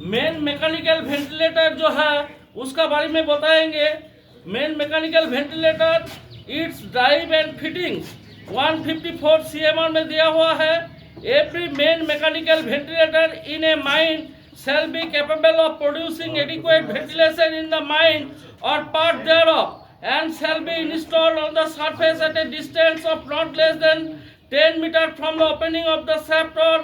Main mechanical ventilator जो है उसका बारे में बताएंगे। Main mechanical ventilator it's drive and fittings 154 CMR में दिया हुआ है। Every main mechanical ventilator in A mine shall be capable of producing adequate ventilation in the mine or part thereof, and shall be installed on the surface at a distance of not less than 10 meters from the opening of the shaft or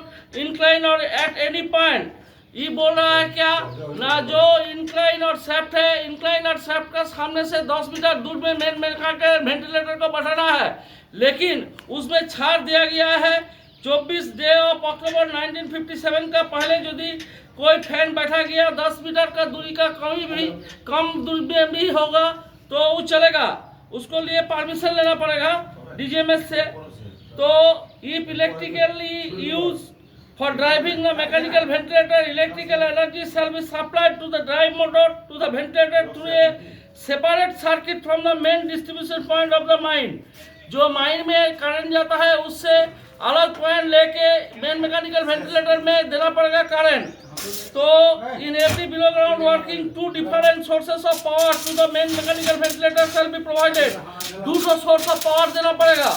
incline or at any point। ये बोल रहा है क्या ना, जो incline और शेफ्ट है, incline और शेफ्ट का सामने से 10 मीटर दूर में मेन मैकेनिकल वेंटिलेटर को बैठाना है, लेकिन उसमें छाड़ दिया गया है 24 डे ऑफ अक्टूबर 1957 का पहले यदि कोई फैन बैठा गया 10 मीटर का दूरी का कम दूरी में भी होगा तो वो चलेगा, उसको लिए परमिशन लेना पड़ेगा DGMS से। तो if electrically use for driving the mechanical ventilator electrical energy shall be supplied to the drive motor to the ventilator through a separate circuit from the main distribution point of the mine. जो mine में current जाता है उससे अलग point लेके main mechanical ventilator में देना पड़ेगा करंट। तो in every below ground working 2 different sources of power to the main mechanical ventilator shall be provided। 200 source of power देना पड़ेगा।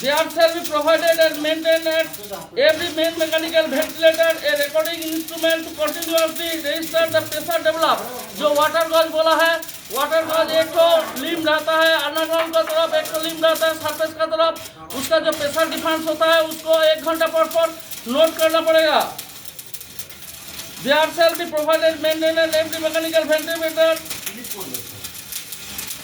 There shall be provided and maintained at every main mechanical ventilator a recording instrument to continuously register the pressure develop। जो water gauge बोला है, water gauge एक तो लिम रहता है underground का तरफ, एक तो लिम रहता है सरफेस का तरफ, उसका जो प्रेशर डिफरेंस होता है उसको 1 घंटा पर नोट करना पड़ेगा। There shall be provided maintained and every mechanical ventilator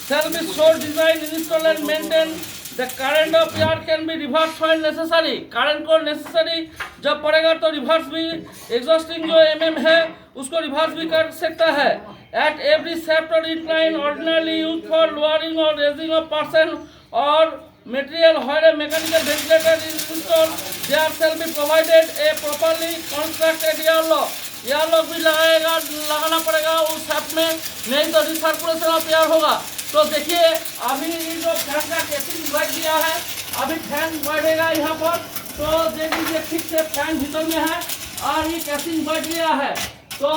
shall be so designed, installed and maintained। The current of air can be reversed when necessary। Current को नेसेसरी जब पड़ेगा तो रिवर्स भी, एग्जॉस्टिंग जो MM है उसको रिवर्स भी कर सकता है। At every shaft or incline ordinarily used for lowering or raising of person or material where a mechanical ventilator is installed, there shall be provided a properly constructed airlock। Airlock भी लगाना पड़ेगा उस shaft में, नहीं तो recirculation of air होगा। तो देखिए अभी जो फैन का केसिंग बैठ गया है, अभी फैन बैठेगा यहाँ पर, तो देख लीजिए ठीक से फैन भीतर में है और ये केसिंग बैठ गया है। तो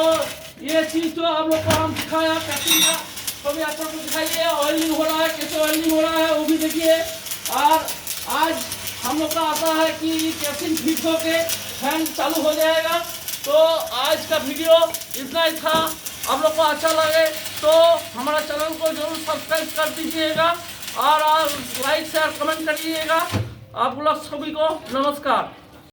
ये चीज़ तो आप लोग को हम दिखाया केसिंग का, तो भी आप लोग को दिखाइए ऑयलिंग हो रहा है, कैसे ऑयलिंग हो रहा है वो भी देखिए। और आज हम लोग का आता है कि केसिंग फिट होके फैन चालू हो जाएगा। तो आज का वीडियो इतना ही था। आप लोग को अच्छा लगे तो हमारा चैनल को जरूर सब्सक्राइब कर दीजिएगा और लाइक शेयर कमेंट करिएगा। आप लोग सभी को नमस्कार।